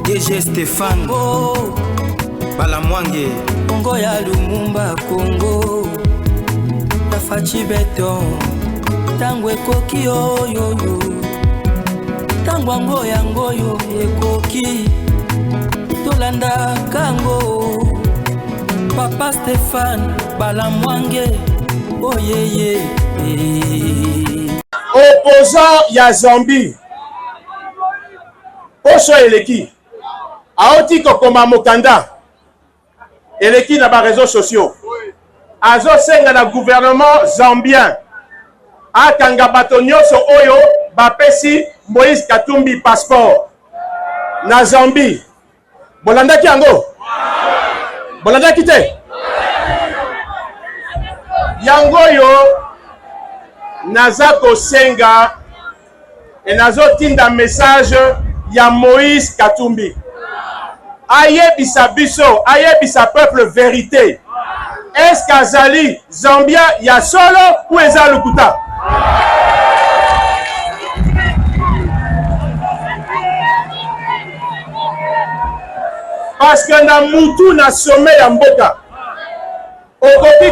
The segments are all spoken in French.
DG Stéphane Balamwange Congo ya Lumumba Congo Tafachi Beton Tango ekoki oyoyo Tango ango yango yo ekoki Tolanda kango Papa Stéphane Balamwange Oh yeah Opposant ya Zambie Oso eleki Aoti kokoma mokanda Eleki na ba réseaux sociaux Azo senga na gouvernement zambien Akanga bato nyonso oyo bapesi Moïse Katumbi passeport na Zambie. Bolandaki yango? Bolandaki te? Yango yo naza kosenga et nazo tinda message ya Moïse Katumbi. Ayebisa biso, ayebisa peuple vérité. Est-ce qu'Azali Zambia ya solo ou eza lukuta? Parce que na mutu na sommet ya mboka okoki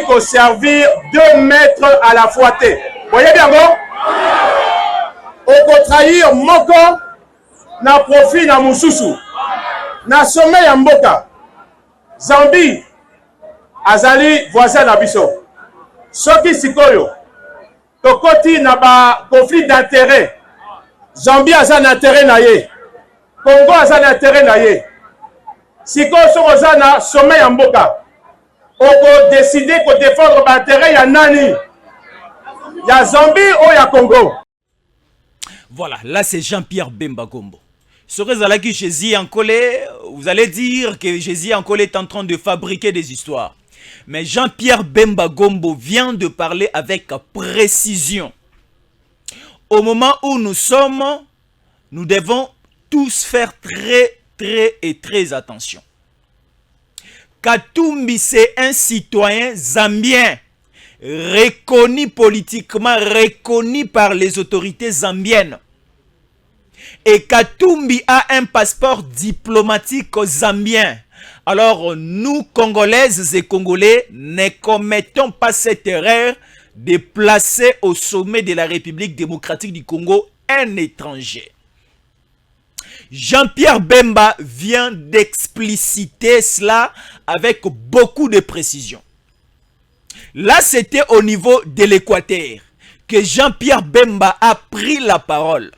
ko servir 2 mètres à la fois te. Voyez bien bon? Oko trahir moko na profit na mususu na sommet ya mboka. Zambie azali voisin na biso. Soki sikoyo tokoti na ba conflit d'intérêt. Zambie a un intérêt na ye. Congo a un intérêt na ye. Siko soko za na sommet ya mboka. Oko décider ko défendre ba intérêt ya nani? Ya Zambie ou ya Congo? Voilà, là c'est Jean-Pierre Bemba Gombo. Sorezalaki Jésus Ankole, vous allez dire que Jésus Ankole est en train de fabriquer des histoires. Mais Jean-Pierre Bemba Gombo vient de parler avec précision. Au moment où nous sommes, nous devons tous faire très attention. Katumbi, c'est un citoyen zambien, reconnu politiquement, reconnu par les autorités zambiennes. Et Katumbi a un passeport diplomatique zambien. Alors, nous, Congolaises et Congolais, ne commettons pas cette erreur de placer au sommet de la République démocratique du Congo un étranger. Jean-Pierre Bemba vient d'expliciter cela avec beaucoup de précision. Là, c'était au niveau de l'Équateur que Jean-Pierre Bemba a pris la parole.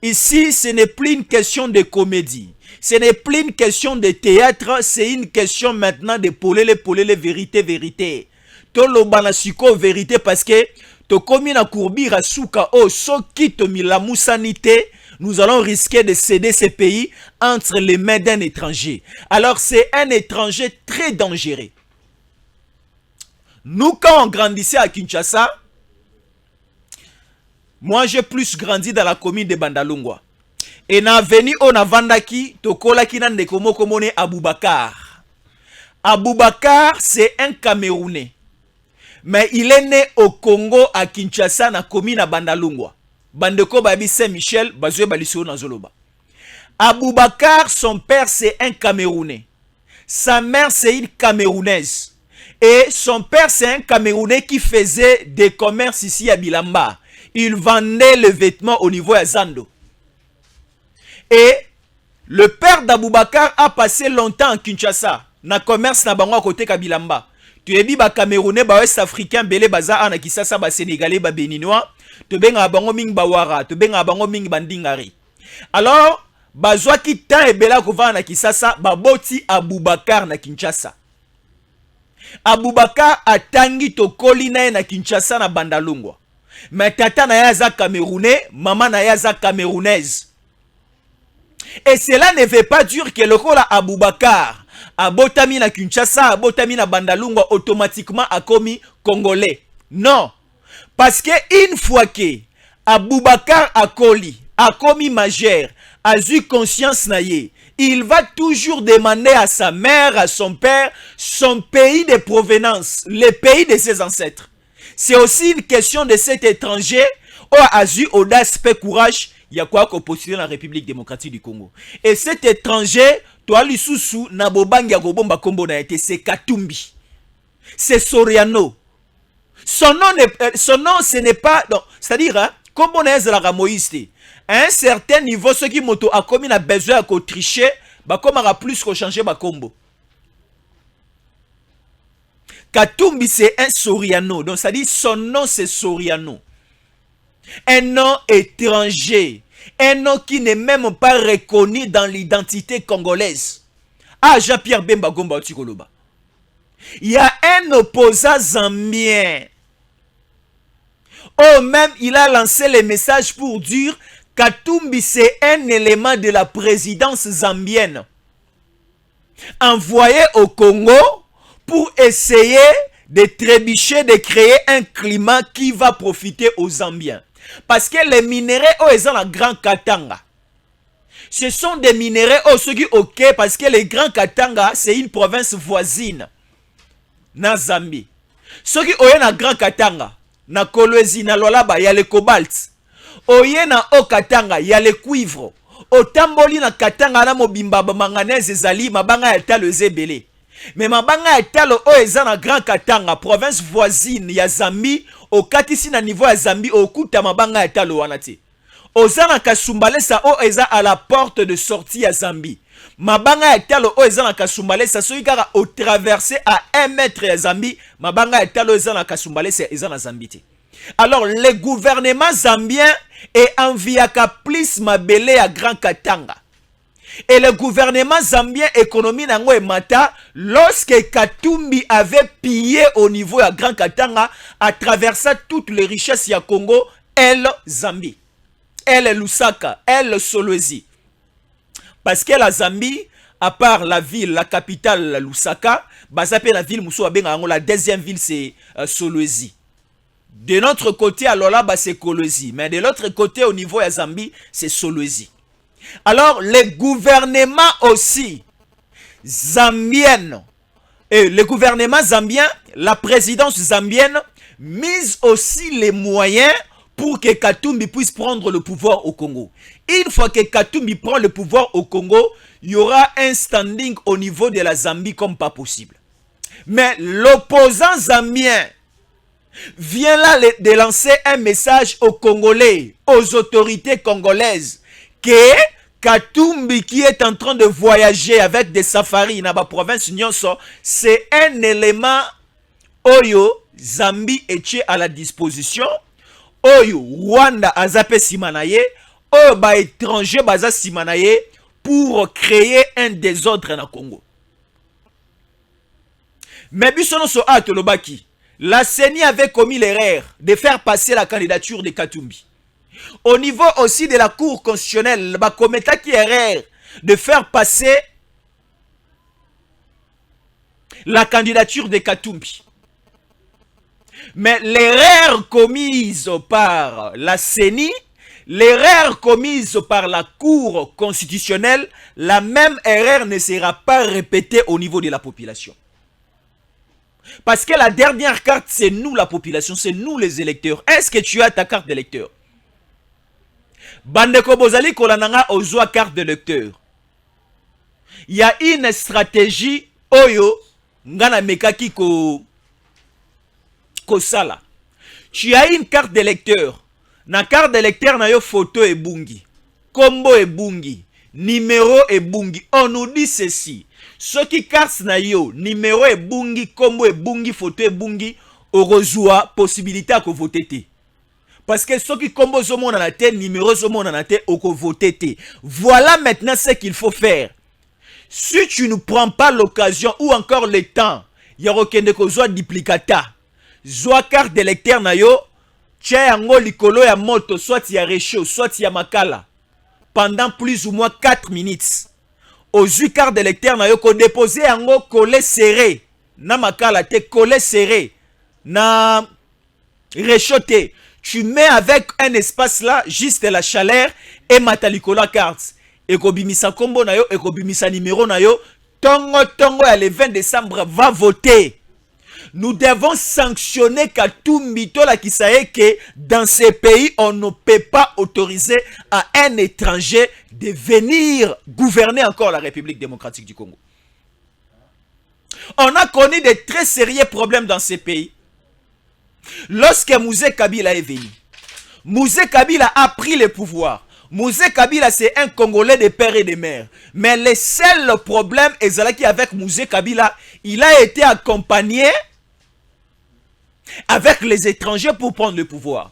Ici, ce n'est plus une question de comédie. Ce n'est plus une question de théâtre, c'est une question maintenant de polele, vérité. Tolo banasiko vérité parce que to komi na courbira souka o soki to milamu sanité, nous allons risquer de céder ces pays entre les mains d'un étranger. Alors c'est un étranger très dangereux. Nous quand on grandissait à Kinshasa, moi j'ai plus grandi dans la commune de Bandalungwa. Et na veni on a vandaki tokola kina ndekomo komone Aboubakar. Aboubakar c'est un Camerounais. Mais il est né au Congo à Kinshasa na commune à Bandalungwa. Bandeko babi Saint-Michel bazwe balisio na zoloba. Aboubakar son père c'est un Camerounais. Sa mère c'est une Camerounaise. Et son père c'est un Camerounais qui faisait des commerces ici à Bilamba. Il vendait les vêtements au niveau à Zando. Et le père d'Aboubakar a passé longtemps en Kinshasa. Na commerce na bango à côté Kabilamba. Tu es dit ba Camerounais, ba West Africain, belé baza ana Kisasa, ba Sénégalais, ba Béninois. Tu benga bango ming bawara, tu benga bango ming bandingari. Alors, bazwa ki tan e bela kova na Kisasa, ba boti Aboubakar na Kinshasa. Aboubakar atangi to kolina na Kinshasa na Bandalungwa. Mais tata na yaza Camerounais, maman na yaza Camerounaise. Et cela ne veut pas dire que le kola Aboubakar a botami na Kinshasa, a botami na Bandalungwa automatiquement a commis Congolais. Non. Parce que une fois que Aboubakar a commis majeur, a eu conscience na ye, il va toujours demander à sa mère, à son père, son pays de provenance, le pays de ses ancêtres. C'est aussi une question de cet étranger qui a eu audace et courage. Il y a quoi qu'on postule dans la République démocratique du Congo. Et cet étranger, toi, l'issoussou, Nabobangi Agobomba Kombo na été, c'est Katumbi. C'est Soriano. Son nom, ce n'est pas. C'est-à-dire, hein, comme on est la Moïse, à un certain niveau, ceux qui moto a commis a besoin de tricher, bah comme aura plus qu'on changer ba combo. Katumbi c'est un Soriano, donc ça dit son nom c'est Soriano. Un nom étranger, un nom qui n'est même pas reconnu dans l'identité congolaise. Ah, Jean-Pierre Bemba Gomba Tikoloba. Il y a un opposant zambien. Oh, même il a lancé les messages pour dire Katumbi c'est un élément de la présidence zambienne envoyé au Congo pour essayer de trébucher, de créer un climat qui va profiter aux Zambiens. Parce que les minéraux sont dans la Grand Katanga. Ce sont des minéraux ceux qui ok parce que les Grands Katanga c'est une province voisine na Zambie. Ceux qui ont na Grand Katanga, na Kolwezi, na Lolaba, il y a le cobalt. Oye na Okatanga, il y a le cuivre. Otamboli na Katanga na mobimba manganèse ezali mabanga ya talo ezebele. Mais mabanga ya talo o eza na Grand Katanga, province voisine ya Zambie, okatisi na niveau ya Zambie okuta mabanga ya talo wana te. Oza na Kasumbalesa o eza à la porte de sortie ya Zambie. Mabanga ya talo o eza na Kasumbalesa soki kaka o traverser à 1 mètre ya Zambie, mabanga ya talo eza na Kasumbalesa eza na Zambie te. Alors, le gouvernement zambien est enviaka plus mabele à Grand Katanga. Et le gouvernement zambien économie nango et mata lorsque Katumbi avait pillé au niveau à Grand Katanga à traverser toutes les richesses ya Congo, elle Zambie, elle Lusaka, elle Solwezi. Parce que la Zambie, à part la ville, la capitale la Lusaka, bazape la ville Mousso Abenga, la deuxième ville c'est Solwezi. De notre côté, alors là, c'est Kolwezi. Mais de l'autre côté, au niveau de Zambie, c'est Solwezi. Alors, le gouvernement aussi zambien, et le gouvernement zambien, la présidence zambienne, mise aussi les moyens pour que Katumbi puisse prendre le pouvoir au Congo. Une fois que Katumbi prend le pouvoir au Congo, il y aura un standing au niveau de la Zambie comme pas possible. Mais l'opposant zambien vient là de lancer un message aux Congolais, aux autorités congolaises, que Katumbi qui est en train de voyager avec des safaris dans la province Nyonso, c'est un élément Oyo, Zambie est à la disposition, Oyo, Rwanda azape simanaye, Oyo ba étranger baza simanaye pour créer un désordre dans le Congo. Mais bisono so atolobaki. La CENI avait commis l'erreur de faire passer la candidature de Katumbi. Au niveau aussi de la Cour constitutionnelle, le comité qui erreur de faire passer la candidature de Katumbi. Mais l'erreur commise par la CENI, l'erreur commise par la Cour constitutionnelle, la même erreur ne sera pas répétée au niveau de la population. Parce que la dernière carte, c'est nous la population, c'est nous les électeurs. Est-ce que tu as ta carte d'électeur? Bandeko Bozali Kolananga ozwa carte d'électeur. Il y a une stratégie Oyo Ngana Mekaki ko sala. Tu as une carte d'électeur. Na carte d'électeur na yo photo et bungi. Combo et bungi. Numéro et bungi. On nous dit ceci. Ce qui casse na yo, numéro et bungi, combo et bungi, photo et bungi, orozua, possibilité à voter. Parce que ce qui combo zo mon na tête, numéro zo mon na tête, au voter. Voilà maintenant ce qu'il faut faire. Si tu ne prends pas l'occasion ou encore le temps, y a aucun ko zo duplicata. Zo carte d'électeur na yo, tia yango likolo ya moto, soit ya réchaud, soit ya makala. Pendant plus ou moins 4 minutes. Aux carte d'électeur na yo ko déposer yango collé serré na makala te collé serré na réchaudé. Tu mets avec un espace là juste la chaleur et matalikola carte et ko bimisa combo na yo et ko bimisa numéro na yo tongo ya le 20 décembre va voter. nous devons sanctionner Katumbi Tola qui sait que dans ces pays, on ne peut pas autoriser à un étranger de venir gouverner encore la République démocratique du Congo. On a connu de très sérieux problèmes dans ces pays. Lorsque Mouzé Kabila est venu, Mouzé Kabila a pris le pouvoir. Mouzé Kabila, c'est un Congolais de père et de mère. Mais le seul problème est qu'avec Mouzé Kabila, il a été accompagné avec les étrangers pour prendre le pouvoir.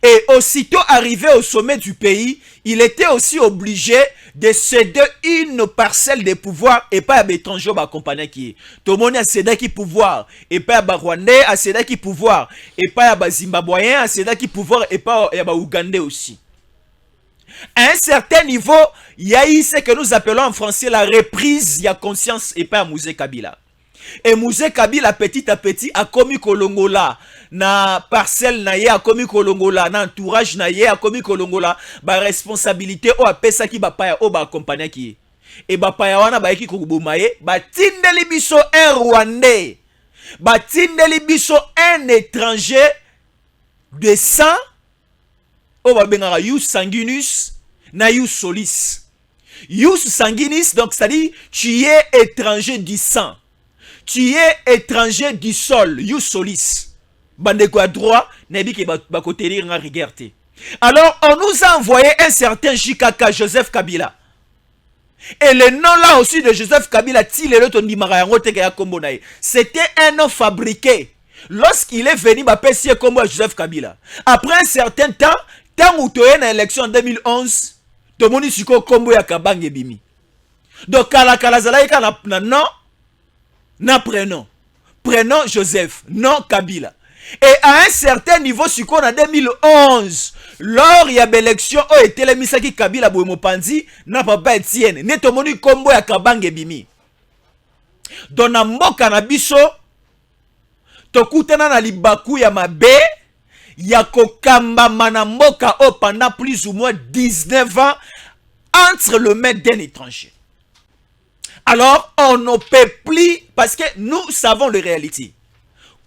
Et aussitôt arrivé au sommet du pays, il était aussi obligé de céder une parcelle de pouvoir et pas à l'étranger accompagné qui. Tout le monde a cédé qui pouvoir et pas à Rwandais a cédé qui pouvoir et pas à Zimbabwéen a cédé qui pouvoir et pas à Ougandais aussi. À un certain niveau, il y a eu ce que nous appelons en français la reprise, il y a conscience et pas à Mouzé Kabila. Et Mouzé Kabila petit à petit a commis Kolongola na parcelle na ye a commis Kolongola na entourage na ye a commis Kolongola ba responsabilité o apesa ki ba paya o ba accompagner ki et ba paya wana ba eki kokuboma ye ba tindeli biso un Rwandais ba tindeli biso un étranger de sang o ba bengaka ius sanguinus na ius solis. Ius sanguinis donc ça dit tu es étranger du sang. Tu es étranger du sol, ius solis. Bandeko à droit, nebi ki ba kote lire nga regardé. Alors, on nous a envoyé un certain Jikaka, Joseph Kabila. Et le nom là aussi de Joseph Kabila, c'était un nom fabriqué. Lorsqu'il est venu, Joseph Kabila. Après un certain temps, tant où tu es dans l'élection en 2011, tu as dit que ya Kabange Bimi. Donc, Kalazalaïka na nom, na prénom. Prénom Joseph, nom Kabila. Et à un certain niveau, si on a 2011, lors il y a l'élection, où était le Misaki Kabila Bouemopandi, n'a pas Etienne, n'est au moni combo ya Kabange Bimi. Dans na mboka na biso, tokutana na libaku ya mabe, ya kokamba mana mboka o pendant plus ou moins 19 ans, entre le maître d'un étranger. Alors, on ne peut plus, parce que nous savons la réalité.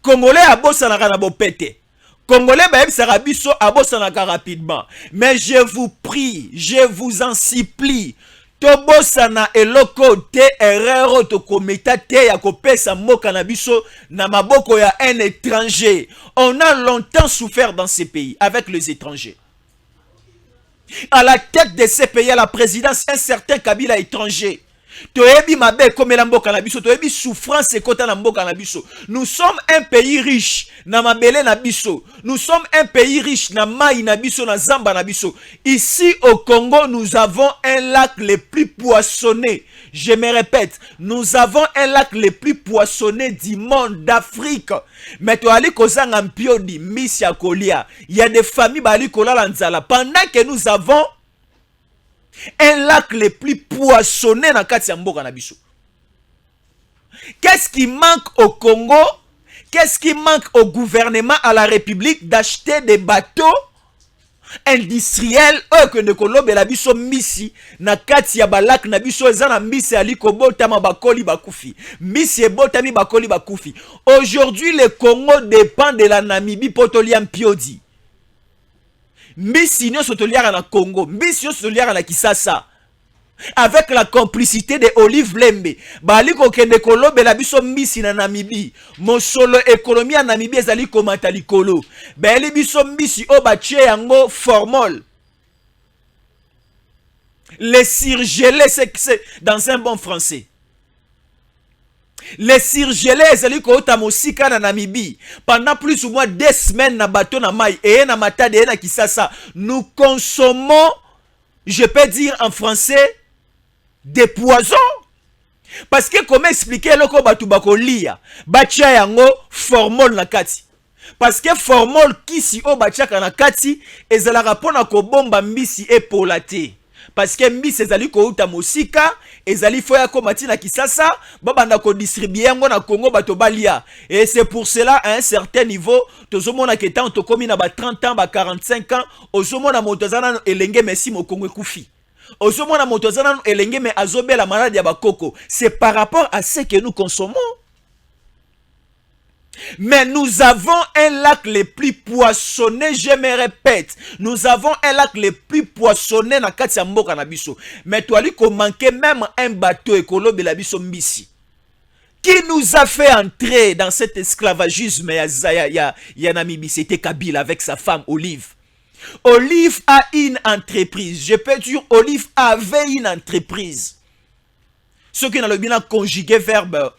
Congolais a bossé na kanabo pété. Congolais ba ebisaka biso a bossé na rapidement. Mais je vous prie, je vous en supplie, to bossé na eloko te erreur to kometa te ya kopesa mboka na biso na maboko ya un étranger. On a longtemps souffert dans ces pays avec les étrangers. À la tête de ces pays, à la présidence, un certain Kabila étranger. Toyebi mabe comme la mboka na biso, toyebi souffrance et kota na mboka na biso. Nous sommes un pays riche na mabele na biso. Nous sommes un pays riche na mai na biso na zamba na biso. Ici au Congo, nous avons un lac le plus poissonné. Je me répète, nous avons un lac le plus poissonné du monde d'Afrique. Mais tu ali kozanga mpiodi misi ya kolia. Il y a des familles bali kolala nzala pendant que nous avons un lac le plus poissonné dans kati ya mboka na biso. Qu'est-ce qui manque au Congo? Qu'est-ce qui manque au gouvernement, à la République d'acheter des bateaux industriels que ne kolobe la biso misi na kati ya balak na biso ezana misi ali kobota mabakoli bakufi. Misi ebota mi bakoli bakufi. Aujourd'hui le Congo dépend de la Namibie potoliam piodi. Mbisi nyonso toliaka na Congo, mbisi nyonso toliaka na Kisasa. Avec la complicité de Olive Lembe, bali kokende kolobe la biso mbisi na Namibie. Mosolo économie na Namibie ezali komata likolo. Bali biso mbisi o batie yango formol. Les surgelés, c'est dans un bon français. Les surgelés ezali koota mosika na Namibie pendant plus ou moins 2 semaines na bateau na mai et na matade et na Kisasa. Nous consommons, je peux dire en français, des poisons. Parce que comment expliquer loko batu bakolia batia yango formol na kati. Parce que formol kisi o batia na kati ezalaka pona ko bomba mbisi epolate. Parce que mbisi ezali kouta mosika ezali foya komati na Kisasa babanda ko distribuer yango na Congo bato balia. Et c'est pour cela à un certain niveau tozomona ke tant to komi na ba 30 ans ba 45 ans ozomona motozana elenge mesi mo Congo kufi. Ozomona motozana elenge me azobe la maladie ya bakoko. C'est par rapport à ce que nous consommons. Mais nous avons un lac le plus poissonné, je me répète. Nous avons un lac le plus poissonné na kati ya mboka na biso. Mais toi li ko manquer même un bateau écolo de la biso mbisi. Qui nous a fait entrer dans cet esclavagisme ya Namibie? C'était Kabila avec sa femme Olive. Olive a une entreprise. Je peux dire Olive avait une entreprise. Ce qui n'a le bien conjugué verbe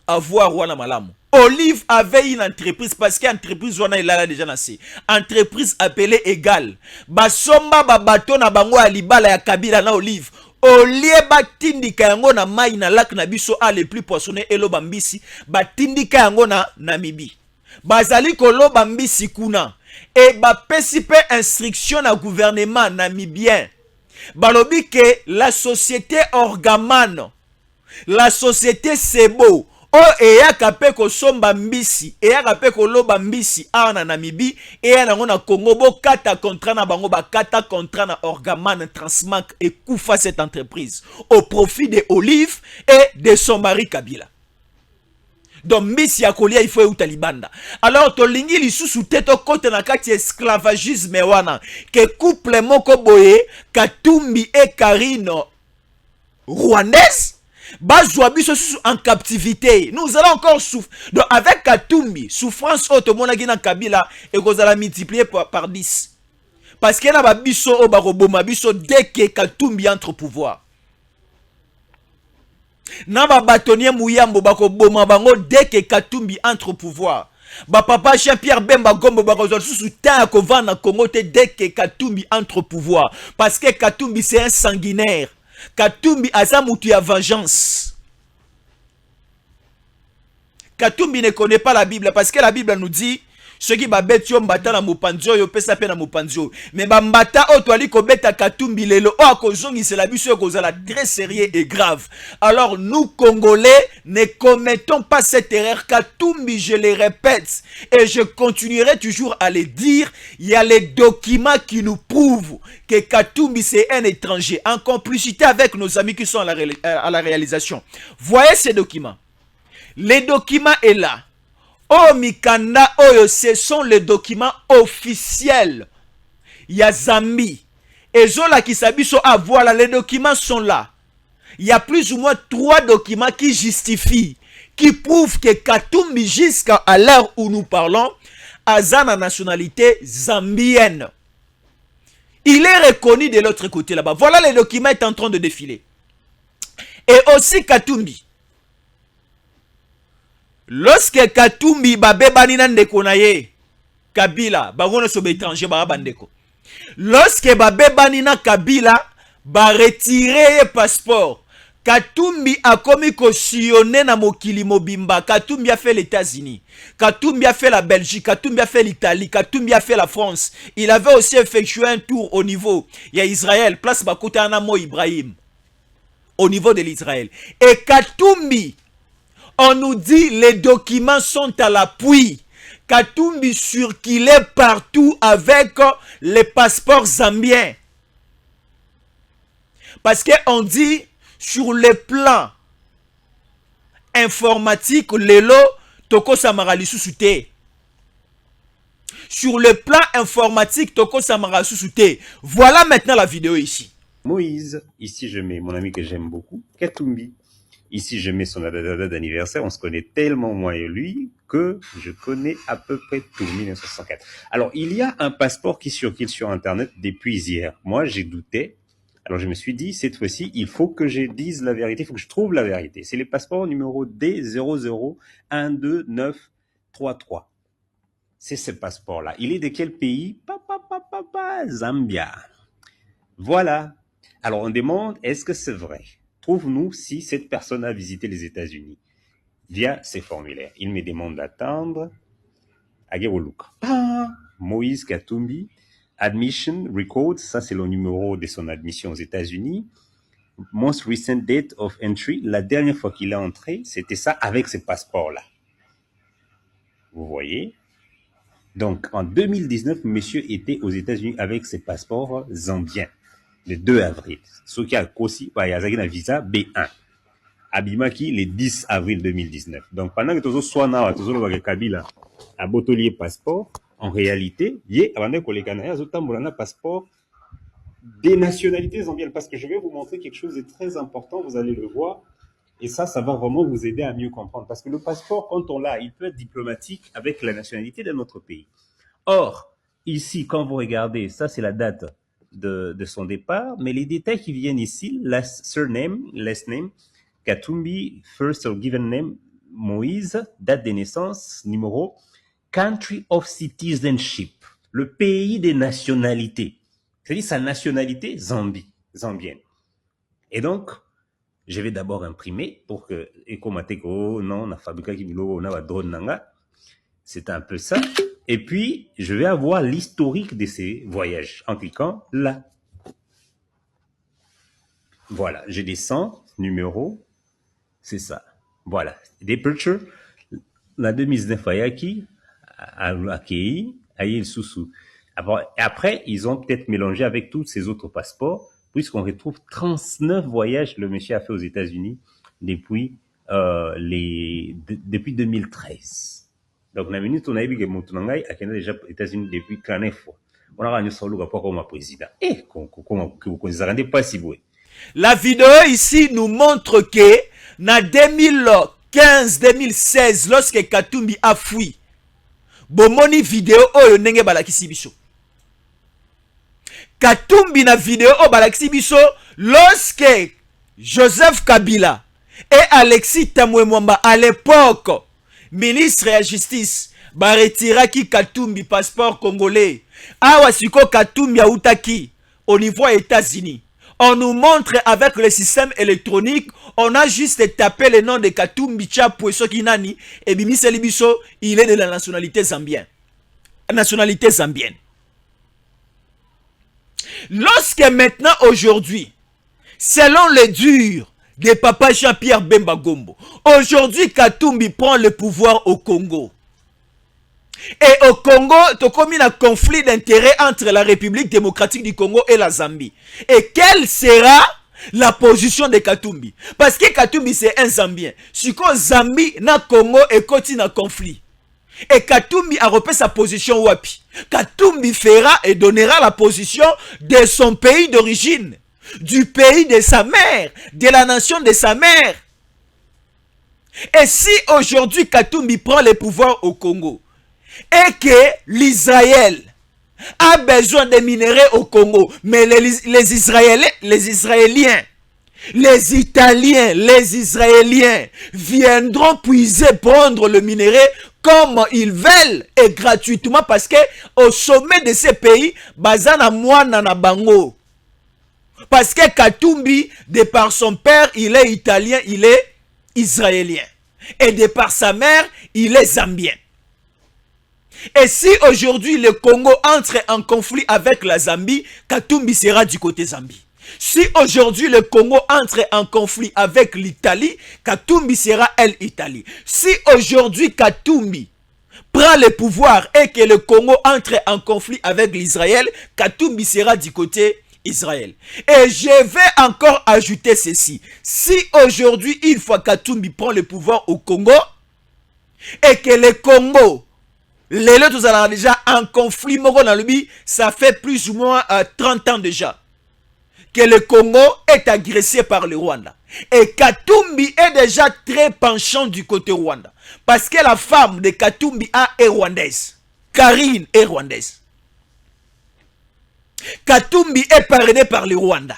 avoir wana malamu. Olive avait une entreprise parce qu'entreprise wana il a déjà nassé. Entreprise appelée Égal. Basomba babato na bango ya libala ya Kabila na Olive. Olie batindika yango na mai na lac na biso a le plus poissonné elo bambisi batindika yango na Namibie. Bazali kolo bambisi kuna et bapesi pe instruction na gouvernement namibien. Balobi que la société Orgaman, la société Sebo o eyaka pe kosomba mbisi eyaka pe koloba mbisi awa na Namibie eya nango na Congo bokata contrat na bango bakata contrat na Orgaman Transmac et kufa cette entreprise au profit de Olive et de son mari Kabila. Donc mbisi ya kolia il faut euta libanda. Alors tolingi lisusu teto kote na kati esclavagisme wana ke couple moko boye Katumbi et Karine rwandaise bazwa biso en captivité. Nous allons encore souffrir. Donc avec Katumbi, souffrance otomonaki na Kabila et kozala multiplier par 10. Parce qu'il y a biso o baroboma biso dès que Katumbi entre au pouvoir. Na ba bâtonnier Mouyambo bako boma bango dès que Katumbi entre au pouvoir. Ba papa Jean-Pierre Bemba Gombo bako sous temps ko vana Congo dès que Katumbi entre au pouvoir parce que Katumbi c'est un sanguinaire. Katumbi aza mutu ya vengeance. Katumbi ne connaît pas la Bible parce que la Bible nous dit ceux qui babet yo mbata na mopanzio yo pesa pe na mopanzio mais ba mbata o toali ko beta Katumbi lelo o akozongi c'est la biso ko zala très sérieux et grave. Alors nous Congolais ne commettons pas cette erreur. Katumbi, je le répète et je continuerai toujours à le dire, il y a les documents qui nous prouvent que Katumbi c'est un étranger en complicité avec nos amis qui sont à la réalisation. Voyez ces documents. Les documents est là. Oh Mikanda Oyo, ce sont les documents officiels. Il y a Zambie. Et Zola qui s'habille à voilà, les documents sont là. Il y a plus ou moins 3 documents qui justifient, qui prouvent que Katumbi, jusqu'à l'heure où nous parlons, a la nationalité zambienne. Il est reconnu de l'autre côté là-bas. Voilà les documents est en train de défiler. Et aussi Katumbi. Lorsque Katumbi babebani na ndeko na ye Kabila bangono so étranger ba bandeko. Lorsque babebani na Kabila ba retirer passeport, Katumbi a commis cautionné na mokili mobimba. Katumbi a fait les États-Unis, Katumbi a fait la Belgique, Katumbi a fait l'Italie, Katumbi a fait la France. Il avait aussi effectué un tour au niveau il y a Israël, place Bakota Anamo Ibrahim au niveau de l'Israël. Et Katumbi, on nous dit les documents sont à l'appui. Katumbi circulait partout avec les passeports zambiens. Parce qu'on dit sur le plan informatique, lelo toko samara lisusu. Sur le plan informatique, toko samara lisusu. Voilà maintenant la vidéo ici. Moïse, ici je mets mon ami que j'aime beaucoup, Katumbi. Ici, je mets son date d'anniversaire. On se connaît tellement, moi et lui, que je connais à peu près tout, 1964. Alors, il y a un passeport qui circule sur Internet depuis hier. Moi, j'ai douté. Alors, je me suis dit, cette fois-ci, il faut que je dise la vérité. Il faut que je trouve la vérité. C'est le passeport numéro D00-12933. C'est ce passeport-là. Il est de quel pays? Zambia. Voilà. Alors, on demande, est-ce que c'est vrai? Trouve-nous si cette personne a visité les États-Unis via ces formulaires. Il me demande d'attendre. Agewoluka. Moïse Katumbi. Admission record. Ça, c'est le numéro de son admission aux États-Unis. Most recent date of entry. La dernière fois qu'il est entré, c'était ça avec ce passeport-là. Vous voyez? Donc, en 2019, monsieur était aux États-Unis avec ses passeports zambiens. Le 2 avril. Ce qui a aussi, il y a un visa B1. Abimaki le 10 avril 2019. Donc pendant que tous soit na tous le Kabila a botolier passeport, en réalité, yé avant que les Canadiens zotambolana passeport des nationalités zambiennes, parce que je vais vous montrer quelque chose de très important, vous allez le voir, et ça va vraiment vous aider à mieux comprendre, parce que le passeport, quand on l'a, il peut être diplomatique avec la nationalité de notre pays. Or, ici, quand vous regardez, ça c'est la date de son départ, mais les détails qui viennent ici, last surname, last name, Katumbi, first or given name, Moïse, date de naissance, numéro, country of citizenship, le pays des nationalités. C'est-à-dire sa nationalité zambienne. Et donc, je vais d'abord imprimer pour que, c'est un peu ça. Et puis, je vais avoir l'historique de ces voyages en cliquant là. Voilà, je descends, numéro, c'est ça. Voilà, departure, la 2019 Ayaki, Akei, Aïe Soussou. Après, ils ont peut-être mélangé avec tous ces autres passeports, puisqu'on retrouve 39 voyages que le monsieur a fait aux États-Unis depuis 2013. Donc, la minute on a vu que Moutounangai a déjà aux États-Unis depuis 40 fois. On a gagné son rapport comme président. Et comment vous ne rendez pas si vous. La vidéo ici nous montre que, en 2015-2016, lorsque Katumbi a fui, bomoni vidéo oyo nenge balakisi biso. Katumbi na vidéo oyo balakisi biso lorsque Joseph Kabila et Alexis Tamwe-Mwamba à l'époque ministre de la justice baretiraki Katumbi passeport congolais. Awa siko Katumbi autaki au niveau des États-Unis. On nous montre avec le système électronique, on a juste tapé le nom de Katumbi Tchapo Kinani et Bimise Libiso, il est de la nationalité zambienne. Nationalité zambienne. Lorsque maintenant, aujourd'hui, selon le dur de Papa Jean-Pierre Bemba Gombo, aujourd'hui Katumbi prend le pouvoir au Congo. Et au Congo, tu as commis un conflit d'intérêts entre la République démocratique du Congo et la Zambie. Et quelle sera la position de Katumbi? Parce que Katumbi c'est un Zambien. Si Zambie na Congo et continue un conflit. Et Katumbi a repris sa position wapi? Katumbi fera et donnera la position de son pays d'origine, du pays de sa mère, de la nation de sa mère. Et si aujourd'hui Katumbi prend le pouvoir au Congo, et que l'Israël a besoin de minerais au Congo, mais les Israéliens, les Italiens, les Israéliens viendront puiser, prendre le minerai comme ils veulent et gratuitement parce que au sommet de ces pays, bazana mwana na bango. Parce que Katumbi, de par son père, il est italien, il est israélien. Et de par sa mère, il est zambien. Et si aujourd'hui le Congo entre en conflit avec la Zambie, Katumbi sera du côté Zambie. Si aujourd'hui le Congo entre en conflit avec l'Italie, Katumbi sera l'Italie. Si aujourd'hui Katumbi prend le pouvoir et que le Congo entre en conflit avec l'Israël, Katumbi sera du côté Israël. Et je vais encore ajouter ceci. Si aujourd'hui, une fois Katumbi prend le pouvoir au Congo, et que le Congo les deux, nous allons déjà en conflit, ça fait plus ou moins 30 ans déjà que le Congo est agressé par le Rwanda. Et Katumbi est déjà très penchant du côté Rwanda. Parce que la femme de Katumbi est rwandaise. Karine est rwandaise. Katumbi est parrainé par le Rwanda.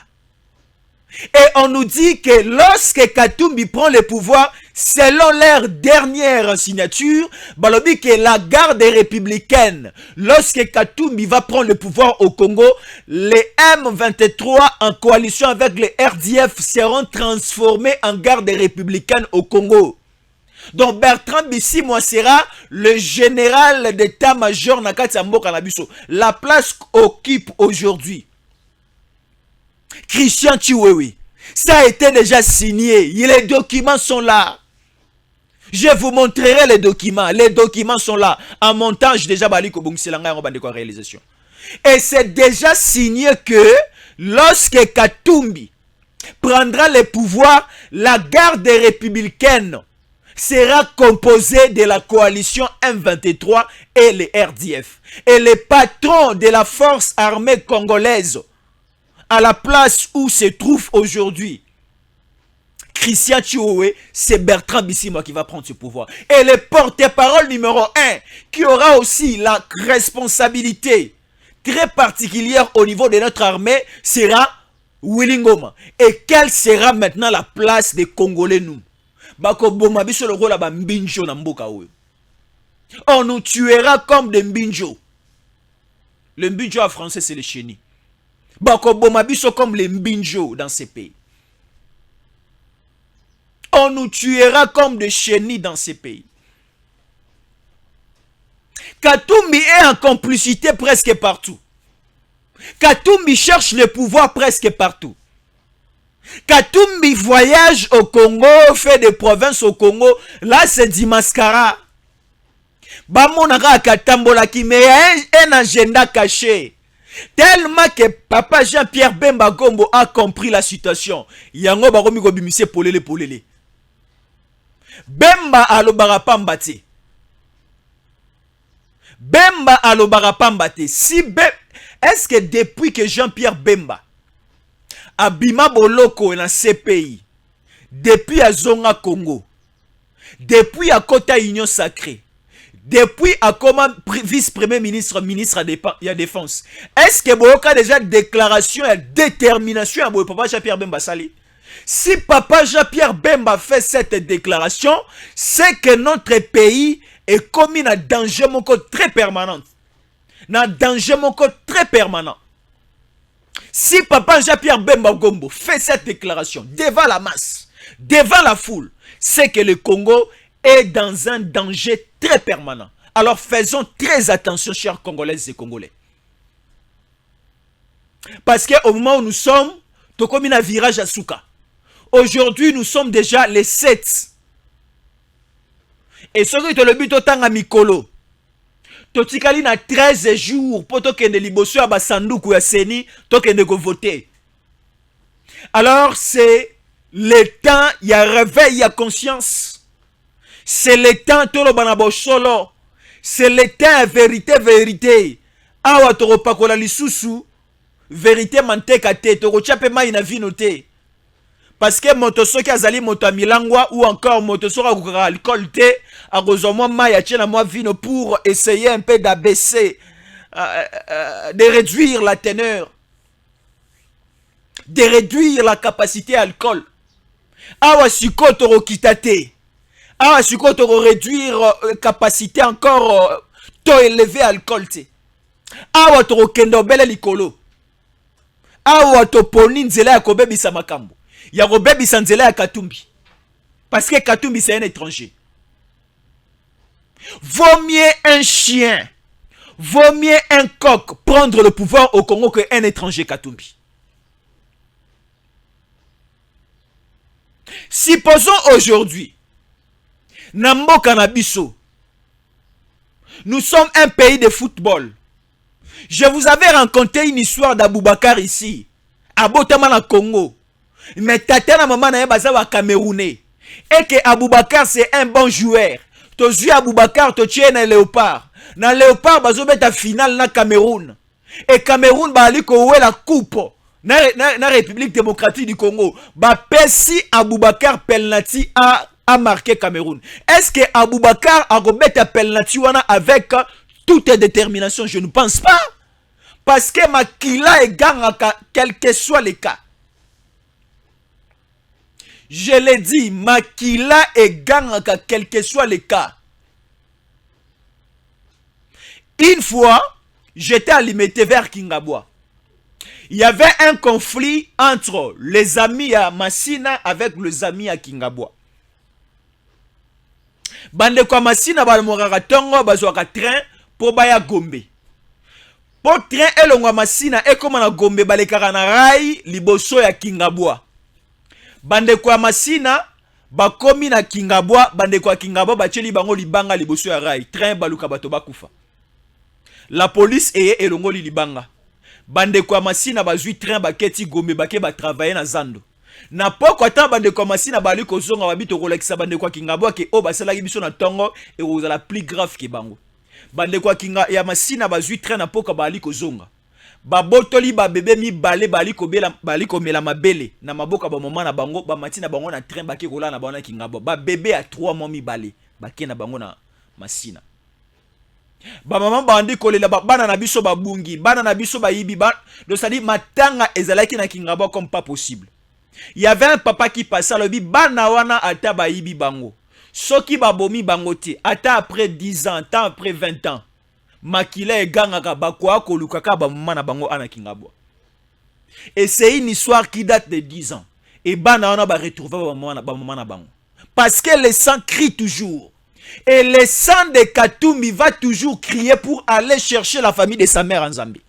Et on nous dit que lorsque Katumbi prend le pouvoir, selon leur dernière signature, balobi que la garde républicaine, lorsque Katumbi va prendre le pouvoir au Congo, les M23 en coalition avec les RDF seront transformés en garde républicaine au Congo. Donc Bertrand Bisimwa sera le général d'état-major Nakati Mboka Nabiso. La place qu'occupe aujourd'hui Christian Chiwewe. Ça a été déjà signé. Les documents sont là. Je vous montrerai les documents. Les documents sont là. En montage déjà baliko bungsilanga en réalisation. Et c'est déjà signé que lorsque Katumbi prendra le pouvoir, la garde républicaine sera composée de la coalition M23 et les RDF. Et le patron de la force armée congolaise, à la place où se trouve aujourd'hui Christian Chioué, c'est Bertrand Bisimwa qui va prendre ce pouvoir. Et le porte-parole numéro 1, qui aura aussi la responsabilité très particulière au niveau de notre armée, sera Willy Ngoma. Et quelle sera maintenant la place des Congolais, nous? On nous tuera comme des mbinjo. Le mbinjo en français, c'est le chenille. Comme les mbinjo dans ces pays. On nous tuera comme des chenilles dans ces pays. Katumbi est en complicité presque partout. Katumbi cherche le pouvoir presque partout. Katumbi voyage au Congo, fait des provinces au Congo. Là, c'est du mascara. Bamonaka Katambola qui met un agenda caché. Tellement que papa Jean-Pierre Bemba Gombo a compris la situation. Yango baromi go bimise polele polele. Bemba alobara pambate. Bemba alobara pambate. Si est-ce que depuis que Jean-Pierre Bemba abima boloko dans ces pays, depuis à Zonga Congo, depuis à Kota Union Sacrée, depuis à comment vice-premier ministre, ministre de la Défense, est-ce que Boyoka déjà déclaration et détermination à papa Jean-Pierre Bemba Sali? Si papa Jean-Pierre Bemba fait cette déclaration, c'est que notre pays est commis dans danger très permanent. Dans danger très permanent. Si papa Jean-Pierre Bemba Gombo fait cette déclaration devant la masse, devant la foule, c'est que le Congo est dans un danger très permanent. Alors faisons très attention, chers Congolaises et Congolais. Parce qu'au moment où nous sommes, nous avons un virage à Souka. Aujourd'hui, nous sommes déjà les 7. Et ce qui est le but autant à Mikolo. Totikali na 13 jours pour que ne liboso ya basanduku ya seni tokende go voter. Alors c'est le temps, il y a réveil, il y a conscience. C'est le temps tolo banabo solo. C'est le temps vérité vérité. Awa toro pakola lisusu vérité manteka te toro chape mai na vinote. Parce que motosoki azali moto milangwa ou encore motosoka kukara alcool te a rozomwa mai achena moi vino pour essayer un peu d'abaisser de réduire la teneur, de réduire la capacité alcool. Awa siko toro kitate. Awa siko toro réduire capacité encore to élevé alcool te. Awa toro kendo bele likolo. Awa to poni nzela ya kobebisa makambo. Ya Robebi Sanzela ya Katumbi. Parce que Katumbi c'est un étranger. Vaut mieux un chien, vaut mieux un coq prendre le pouvoir au Congo qu'un étranger Katumbi. Supposons aujourd'hui, Nambo Kanabiso, nous sommes un pays de football. Je vous avais rencontré une histoire d'Aboubakar ici, à Botamana, Congo. Mais Tatiana maman na baza Camerounais. Et que Aboubakar c'est un bon joueur. Tu joues Aboubakar, tu tiens un léopard. Dans léopard, bazo beta finale na Cameroun. Et Cameroun ba ali ko la coupe. Na République démocratique du Congo. Ba pesi Aboubakar penalty a marqué Cameroun. Est-ce que Aboubakar a rebeta penalty wana avec toute détermination? Je ne pense pas. Parce que Makila est gangaka quel que soit le cas. Je l'ai dit, Makila et Gangaka, quel que soit le cas. Une fois, j'étais alimenté vers Kingabwa. Il y avait un conflit entre les amis à Massina avec les amis à Kingabwa. Bande kwa Massina balmoraka tongo bazwaka train pour baya Gombe. Pour train elongwa Massina et comme na Gombe balekaka na rai liboso ya Kingabwa. Bande kwa Massina bakomi na Kingabwa, bande kwa Kingabwa bacheli bango libanga liboso ya rai, train baluka bato bakufa. La police eye elongo libanga. Bande kwa Massina bazui train baketi Gombe bake ba travailler na Zando. Na poko ata bande ko masina bali ko zonga babi to kolekisa bande kwa kingabo ke o basala biso na tongo et ozala plus grave ke bango. Bande kwa kinga ya masina bazui train na poko bali ko zonga. Babotoli ba bébé mi balé bali ko mela mabele na maboka ba moment na bango ba matina bango na train ba ke kola na bana kingabo. Ba bébé à 3 mois mi balé ba ke na bango na masina. Ba maman bandi kolela bana na biso babungi, bana na biso bayibi ba donc ça dit matanga ezalaki na kingabo comme pas possible. Il y avait un papa qui passait le bi bana wana ata bayibi bango. Soki babomi bango te ata après 10 ans, ata après 20 ans. Makila e gangaka bakwa kolukaka ba mama na bango ana kingabo. Et c'est une histoire qui date de 10 ans. Et bana wana ba retrouver ba mama na bango. Parce que le sang crie toujours. Et le sang de Katumbi va toujours crier pour aller chercher la famille de sa mère en Zambie.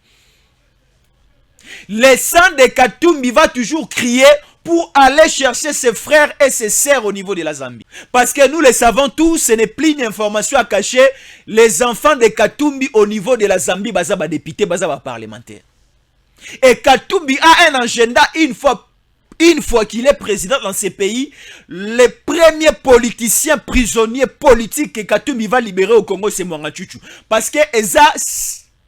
Le sang de Katumbi va toujours crier pour aller chercher ses frères et ses sœurs au niveau de la Zambie. Parce que nous le savons tous, ce n'est plus une information à cacher. Les enfants de Katumbi au niveau de la Zambie, baza ba député, baza ba parlementaire. Et Katumbi a un agenda une fois qu'il est président dans ces pays, les premiers politiciens prisonniers politiques que Katumbi va libérer au Congo, c'est Mwanga Chuchu. Parce que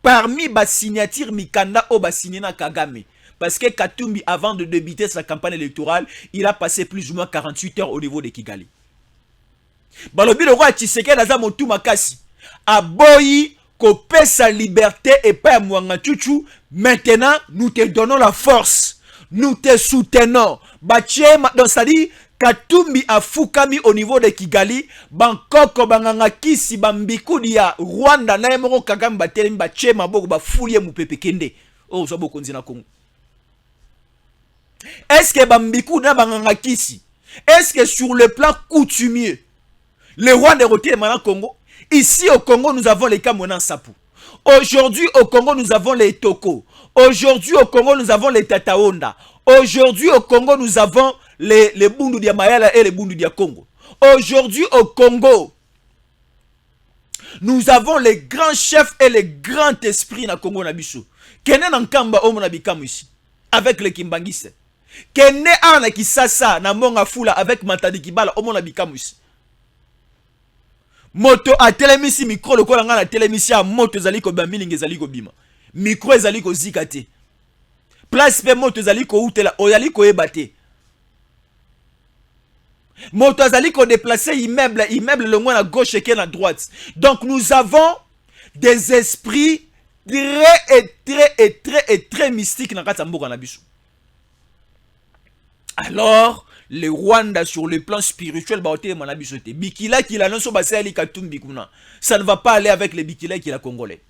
parmi les signatures Mikanda au Basinina Kagame. Parce que Katumbi, avant de débuter sa campagne électorale, il a passé plus ou moins 48 heures au niveau de Kigali. Balobi le roi Tshisekedi aza motu makasi. Aboyi kopé sa liberté et pas Mwanga Chuchu. Maintenant, nous te donnons la force. Nous te soutenons. Donc ça dit, Katumbi a fukami au niveau de Kigali. Bangkok, Banganga Kisi, Bambiku dia Rwanda, Naemoro Kagame Batelemi, Bache Maboko, Bafouye Mupepe Kende. Oh, ça beaucoup na Congo. Est-ce que Bambiku na Banganga Kisi? Est-ce que sur le plan coutumier, le roi de Roté est maintenant Congo? Ici au Congo, nous avons les Kamona Sapu. Aujourd'hui au Congo, nous avons les Toko. Aujourd'hui au Congo, nous avons les Tataonda. Aujourd'hui au Congo, nous avons les Bundu dia Mayala et les Bundu dia Congo. Aujourd'hui au Congo, nous avons les grands chefs et les grands esprits na Congo Nabiso. Kene Nankamba Omo Nabikamu ici, avec les Kimbangiste. Kene Ana Kisasa na Monga Fula avec Matadi Kibala Omo Nabikamu ici. Moto a telemisi micro lokola nga na telemisi a moto ezali ko bambilinga ezali ko bima. Micro ezali ko zikate. Place pe moto ezali ko utela oyali ko ebate. Moto ezali ko déplacer immeuble le moins à gauche et à droite. Donc nous avons des esprits très mystiques dans Katamboka na biso. Alors le Rwanda sur le plan spirituel Bikila qui l'a lancé Basali Katumbi kuna. Ça ne va pas aller avec les Bikila qui la congolais.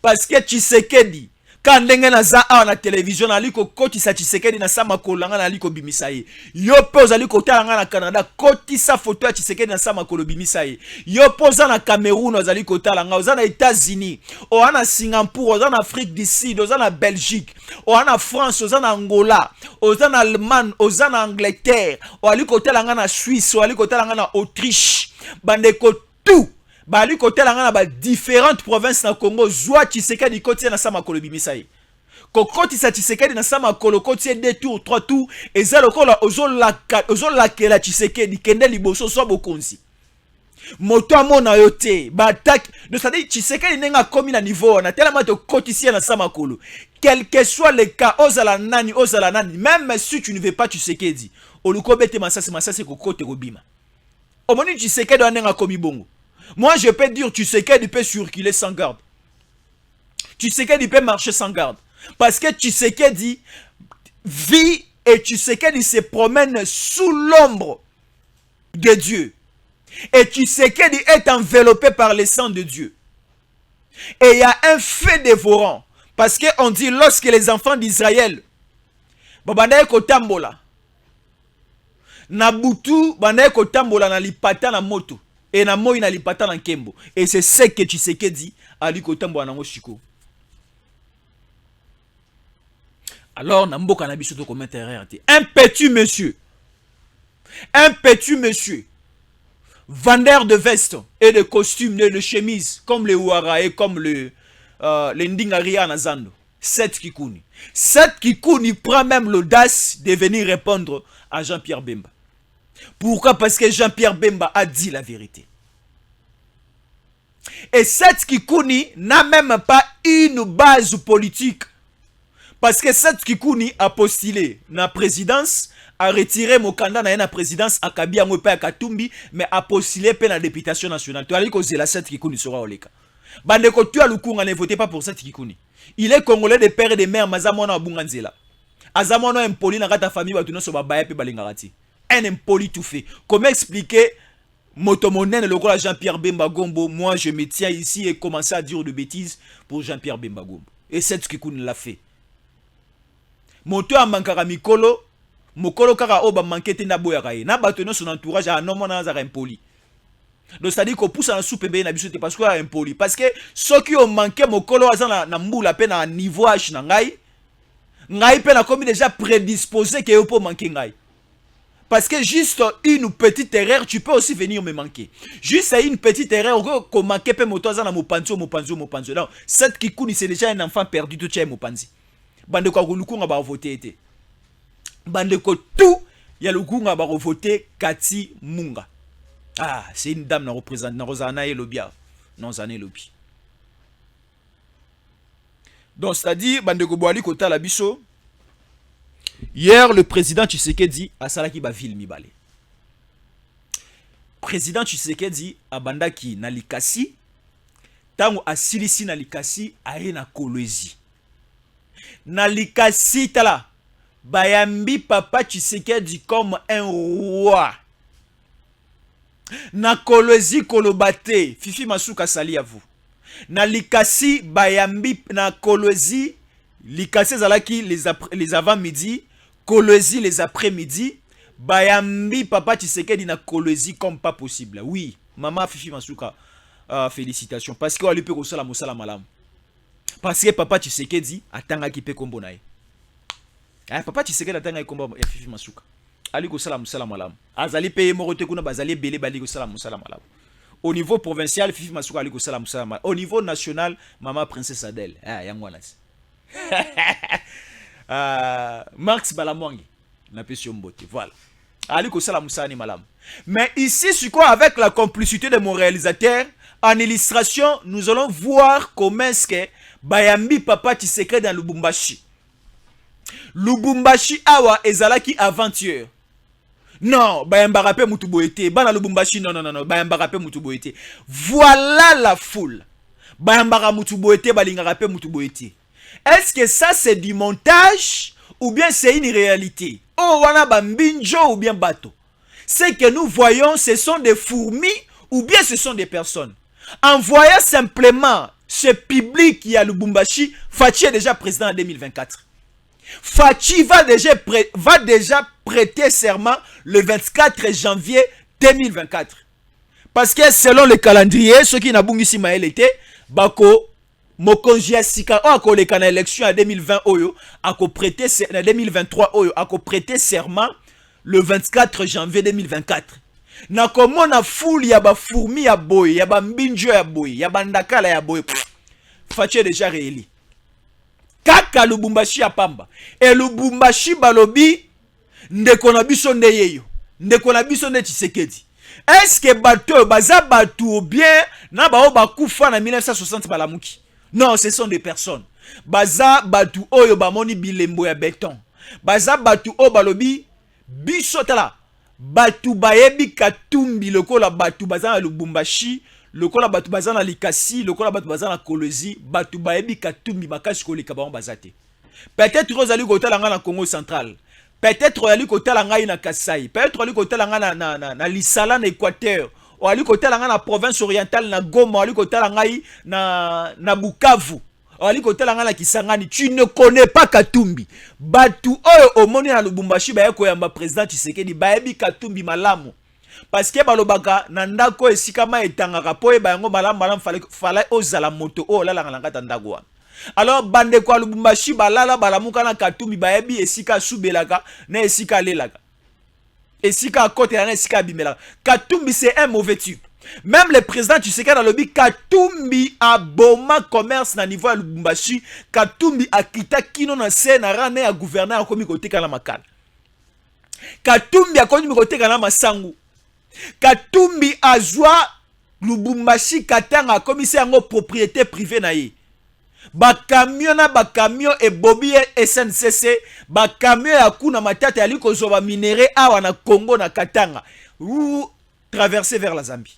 Parce que Tshisekedi quand ndenge na za na télévision aliko koti sa Tshisekedi na sama kolanga na aliko bimisaye. Yo pose aliko talanga na Canada koti sa photo ya Tshisekedi na sama kolo bimisaye. Yo pose na Cameroun aliko talanga oza na États-Unis, oza na Singapour, oza na Afrique du Sud, oza na Belgique, oza na France, oza na Angola, oza na Allemagne, oza na Angleterre, aliko talanga na Suisse, aliko talanga na Autriche. Bandeko tout bali côté la ngana ba différentes provinces na Congo zwa Tshisekedi côté na sama kolo bimisai kokoti sa Tshisekedi na sama kolo côté 2 tours 3 tours ezalo kola ozola kela Tshisekedi kende liboso so bokonzi moto amona yote ba attaque de ça dit Tshisekedi nenga komi na niveau na tellement de kotisia na sama kolo quel que soit le cas ozala nani même si tu ne veux pas Tshisekedi oluko bete masasi kokote kobima omoni Tshisekedi nenga komi bongo. Moi, je peux dire, tu sais qu'il peut circuler sans garde. Tu sais qu'il peut marcher sans garde. Parce que tu sais qu'il dit, vit et tu sais qu'il se promène sous l'ombre de Dieu. Et tu sais qu'il est enveloppé par le sang de Dieu. Et il y a un feu dévorant. Parce qu'on dit, lorsque les enfants d'Israël, babanaye kotambola, nabutu, banaye kotambola na lipata na moto. Et na moi na lipata na nkembo. Et c'est ce que tu sais que dit ali kotambo na ngoshiko. Alors na mboka na biso to commettre erreur. Un petit monsieur, vendeur de vestes et de costumes et de chemises comme les Ouara et comme les Ndingaria na Zando. Seth Kikouni. Seth Kikouni prend même l'audace de venir répondre à Jean-Pierre Bemba. Pourquoi? Parce que Jean-Pierre Bemba a dit la vérité. Et Seth Kikouni n'a même pas une base politique. Parce que Seth Kikouni a postulé dans la présidence, a retiré mon candidat dans la présidence, a Kabia Moupe à Katumbi, mais a postulé pour la députation nationale. Tu as dit que c'est la Seth Kikouni sera au Leka. Bandeko, tu as le coup, on ne voté pas pour Seth Kikouni. Il est congolais de père et de mère, Mazamona Abunganzela. Azamona impoli na ta famille, Batuno Sobabaye et Balingarati. Un impoli tout fait. Comment expliquer Motomonen, le roi Jean-Pierre Bemba Gombo, moi je me tiens ici et commencer à dire de bêtises pour Jean-Pierre Bemba Gombo. Et c'est ce Kikouni l'a fait. Moto a mankara mikolo, mokolo kara oba mankete na boyakaye. Na batono son entourage a non mona zara impoli. Donc c'est-à-dire qu'on pousse en soupe be na bisote parce qu'il a impoli. Parce que ceux qui ont manqué mokolo azana na mboula pe na niveau H na ngai, ngai pe na comme déjà prédisposé que pour manquer ngai. Parce que juste une petite erreur, tu peux aussi venir me manquer. Juste une petite erreur, qu'on manque pe moto azana mopanzo. Non, cette Kikouni c'est déjà un enfant perdu tout tient mopanzi. Bande ko lukunga ba voter été. Bande ko tout ya lukunga ba voter Kati Munga. Ah, c'est une dame na représente na Rosana et Lobia. Non, zané lobi. Donc c'est-à-dire bande ko boali kota la biso. Hier le président Tshisekedi a salaki ba ville mibale. Président Tshisekedi a bandaki na likasi tango asilisi na likasi aye na Kolwezi. Na likasi tala bayambi papa Tshisekedi comme un roi. Na Kolwezi kolobate Fifi Masuka sali à vous. Na likasi bayambi na Kolwezi likasi zalaki les avant-midi, Kolwezi les après-midi, bayambi papa Tshisekedi na Kolwezi comme pas possible. Oui, maman Fifi Masuka félicitations parce que ali peut kosala mosala malamu. Parce que papa Tshisekedi atanga ki pe kombo na ye. Papa Tshisekedi atanga kombo ya Fifi Masuka. Ali ko sala musala malamu. Azali pe morote kuna bazali belé bali ko sala musala malamu. Au niveau provincial Fifi Masuka ali ko sala musala malamu. Au niveau national maman princesse Adèle. Yangwana. Marx Balamwangi na pesio mbote. Voilà. Ali ko sala musala ni malamu. Mais ici c'est quoi avec la complicité de mon réalisateur en illustration, nous allons voir comment est-ce que Bayambi papa Tshisekedi dans Lubumbashi. Lubumbashi awa ezalaki aventure. Non, Bayamba rappé Mutuboete. Bana Lubumbashi non. Bayamba rappé Mutuboete. Voilà la foule. Bayamba Mutuboete balinga rappé Mutuboete. Est-ce que ça c'est du montage ou bien c'est une réalité? Oh wana bambinjo ou bien bateau. Ce que nous voyons, ce sont des fourmis ou bien ce sont des personnes. En voyant simplement ce public qui est à Lubumbashi, Fachi est déjà président en 2024. Fachi va déjà prêter serment le 24 janvier 2024. Parce que selon le calendrier, ceux qui n'ont pas ici maël été, Bako, Mokonji Sika, ako le kana élection en 2020 oyo, ako prêter en 2023 oyo, ako prêter serment le 24 janvier 2024. Na komo na foule ya ba fourmi ya boy, ya ba mbinjo ya boy, ya ba ndakala ya boy. Fachi déjà rééli. Kaka Lubumbashi ya pamba. Et Lubumbashi balobi ndeko na biso nde yeyo. Ndeko na biso nde Tshisekedi. Est-ce que bateau baza batou ou bien na ba bakufa na 1960 balamuki? Non, ce sont des personnes. Baza batou oyo bamoni bilembo ya béton. Baza batou o balobi biso tala. Batu bayebi Katumbi lokola batu bazana Lubumbashi, lokola batu bazana Likasi, lokola batu bazana Kolwezi, batu bayebi Katumbi makasi koleka ba bazate. Peut-être rozali kotala nga na Congo central. Peut-être rozali kotala nga na Kasai. Peut-être rozali kotala nga na Lisala na Équateur. Ou ali kotala nga na province orientale na Goma, ali kotala nga na Bukavu. Ali kotala nga na Kisangani, tu ne connais pas Katumbi. Batu oyo omoni na Lubumbashi ba yako yamba président Tshisekedi ba yebi Katumbi malamu. Parce que balobaka na ndako esika ma etangaka po e ba yango malamu fala ozala moto o la nga ngata ndako wana. Alors bande ko Lubumbashi balala balamuka na Katumbi ba yebi esika subelaka na esika lelaka. Esika kote na esika bimelaka. Katumbi c'est un mauvais type. Même le président Tshisekedi a lobby Katumbi a boma commerce na niveau à Lubumbashi, Katumbi a kita kino na se na rane a gouverneur a komi kote kana makala. Katumbi a komi kote kana masangu. Katumbi a joa Lubumbashi Katanga a commissaire yango propriété privée na ye. Ba camion et Bobby SNCC, ba camion ya kuna matata ya liko zoba minéré awa na Congo na Katanga. Ou traverser vers la Zambie.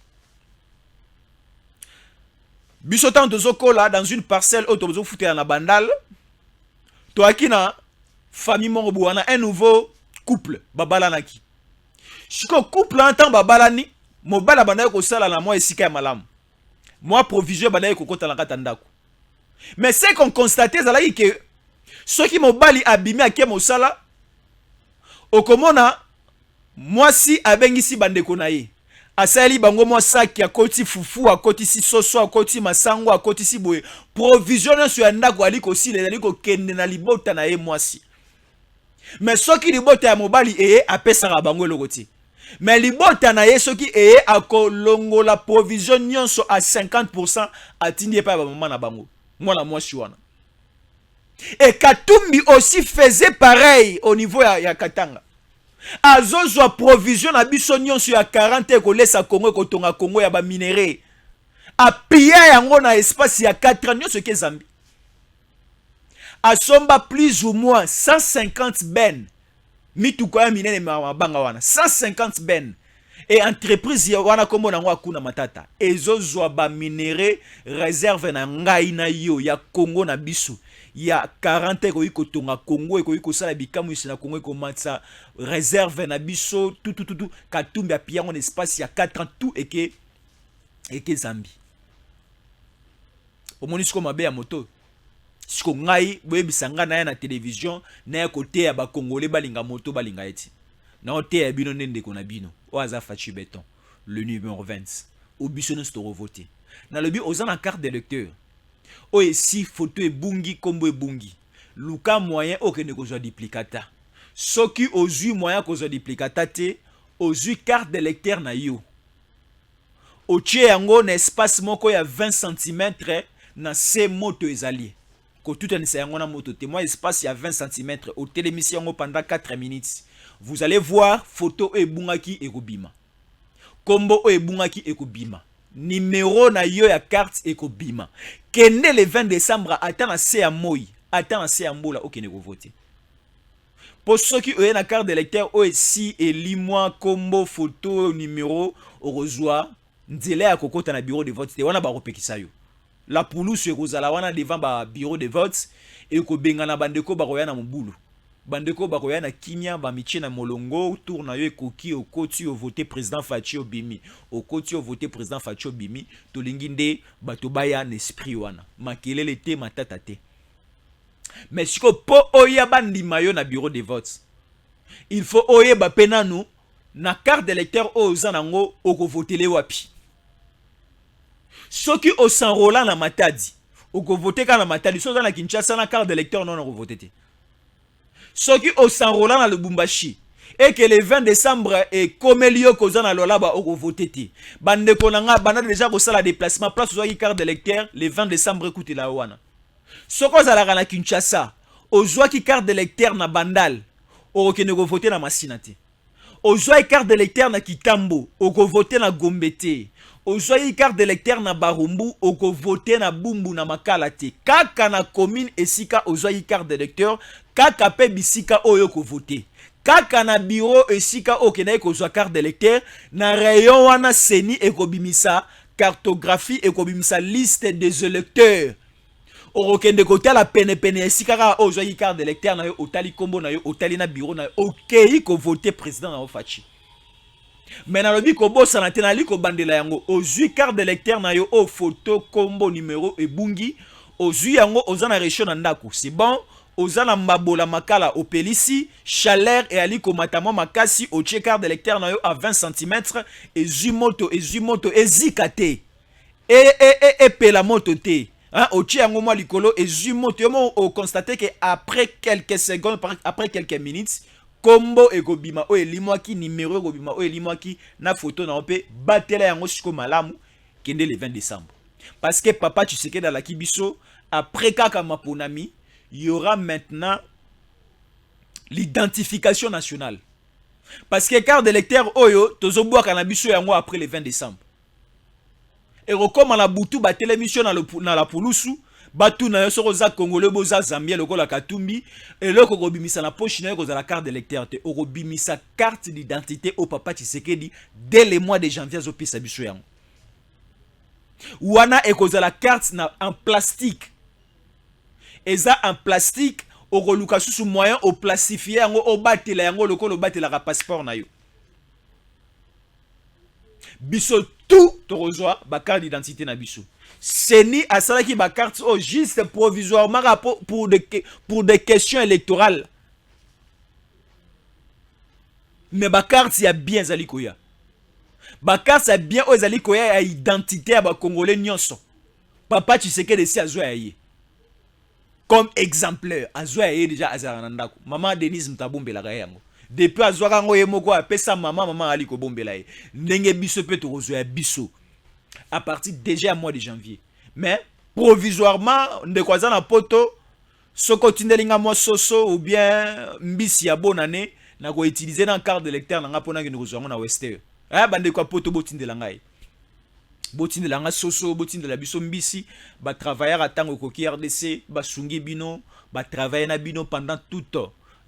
Bisotan de Zokola dans une parcelle autour fouté na bandal. Toakina famille Mongobouana un nouveau couple babalanaki. Chiko couple entend babalani, mobala banda ko sala na moi esika ya malamu. Moi provision banda ko kota na katandako. Mais c'est qu'on constatait zala que ceux qui mobali abimi ake mosala okomona moi si abengisi bandeko na ye. Asali bango moi saki akoti fufu akoti si soso akoti masango akoti si boye provision sur ndako aliko si les aliko kende na libota na ye moi si. Mais ceux qui libota ya mobali apesa bango lokoti. Mais libota na ye soki akolongo la provision nyonso à 50% atindie pa ba maman na bango. Moi la moi wana. Et Katumbi aussi faisait pareil au niveau ya Katanga. Azozwa provision na biso nyonso ya 40 ko lesa Congo ko tonga Congo ya ba minéré. A piller yango na espace ya 4 ans nyonso ke Zambie. Asomba plus ou moins 150 ben. Mituko ya minene mabanga wana 150 ben. Et entreprise wana kombo na ngwa kuna matata. Ezozwa ba minéré réserve na ngai na yo ya Congo na biso. Ya 40 ko yiko tonga Congo ko yiko sala bikamu na Congo ko matsa réserve na biso tout Katumbi a pillé en espace ya 4 ans tout et que Zambie. Au monisco mabe ya moto. Siko ngai boyebisanga na ya na télévision na ya côté ya ba congolais balinga moto balinga eti. Na ote ya bino nende ko na bino. Oaza Fachi Béton, le numéro 20. Au biso sto revoter. Na lobi ozana carte d'électeur. O si photo e bungi kombo e bungi. Luka moyen okene kozwa duplicata. Soki ozui moyen kozwa duplicata te, ozui carte d'électeur na yo. Otie yango na espace moko ya 20 cm na se moto ezali. Ko tout en yango na moto te. Moi espace ya 20 cm au télémission yango pendant 4 minutes. Vous allez voir photo e bungaki ekobima. Kombo e bungaki ekobima. Numéro na yo ya carte ekobima. Kende le 20 décembre attend à se ya moi, attend à se ya mbola okene ko voter. Pour ceux qui ont na carte d'électeur aussi et limoi combo photo numéro au rejoa nzela ya kokota na bureau de vote te wana ba repekisa yo. La poulouse ekozala wana devant ba bureau de vote et ko bengana bandeko ba koya na mobulu. Bandeko ba koya na kinya ba miche na molongo tour na yo ekoki okoti o voter président Fachi Obimi. Okoti o voter président Fachi Obimi to linginde bato baya na esprit wana. Makelele te matata te. Mais siko po oya bandima yo na bureau de vote. Il faut oye ba penanu na carte d'électeur ozanango oko votele wapi. Soki o s'enrola na Matadi, oko voter ka na Matadi, so na Kinshasa na carte d'électeur non oko voter te. Soki o s'enrola na Lubumbashi et que le 20 décembre et comme elio kozana lolaba oko voter te. Bande konanga bana déjà ko sala déplacement place zo carte d'électeur le 20 décembre écoute la wana. Soko za la na Kinshasa, ozwa ki carte d'électeur na Bandal, oko ne ko voter na Masina te. Ozwa carte d'électeur na Kitambo, oko voter na Gombe te. Ozwa carte d'électeur na Barumbu, oko voter na Bumbu na Makala te. Kaka na commune esika ozwa carte d'électeur, kaka pe bisika oyo ko voter. Kaka na bureau esika okena ko ozwa carte d'électeur, na rayon wana seni ekobimisa cartographie ekobimisa liste des électeurs. Orokende kota la pene esika ka ozwa carte d'électeur na yo otali kombo na yo otali na bureau na yo okei ko voter président na Fachi. Mais na lobi ko bossa na tenali ko bandela yango ozwi carte d'électeur na yo o photo kombo numéro e bungi ozwi yango ozana région na ndako c'est bon ozana mabola makala opelisi chaleur et ali ko matamo makasi o carte d'électeur na yo à 20 cm et zumoto ezikate et pela moto te. Hein, au tiango moi likolo et zumoto mo o constater que après quelques secondes après quelques minutes kombo ekobima o elimwaki numéro ekobima o elimwaki na photo na ope batela yango siko malamu kende le 20 décembre. Parce que papa Tshisekedi dans la kibiso après kaka maponami, il y aura maintenant l'identification nationale. Parce que carte d'électeur oyo tozoboa kanabiso yango après le 20 décembre. Et comme la boutou ba télémission na la polusu batu na yo soko za congolais boza zambia lokola katumbi et loko kobimisa na poche na yo la carte d'électeur te okobimisa carte d'identité au papa Tshisekedi dès le mois de janvier zo pisa biso yango. Wana ekoza la carte na en plastique. Eza en plastique okoluka susu moyen au plastifier yango o batela yango lokola batela ka passeport na yo. Biso tout tozwa ba carte d'identité na biso. Seni asalaki ba carte au juste provisoirement pour des questions électorales. Mais ba carte ya bien zali koya. Ba carte ya bien o zali koya ya identité ya ba congolais nyonso. Papa Tshisekedi si azwa yaye. Comme exemplaire, azwa yaye déjà azara ndako. Maman Denise Mtabombe la yango. Depuis azwaka ngo yemoko apesa maman ali ko bombela ye. Ndenge biso pe to kozwa biso. À partir déjà mois de janvier. Mais provisoirement ndekwaza na poto soko tindelinga mo soso ou bien mbisi ya bonne année na ko utiliser dans carte d'électeur na ngapona ke ndkozwa na Western. Bande kwa poto botindela ngai. Botindela nga soso botindela biso mbisi ba travailleur atango koki RDC ba sungi bino ba travailler na bino pendant toute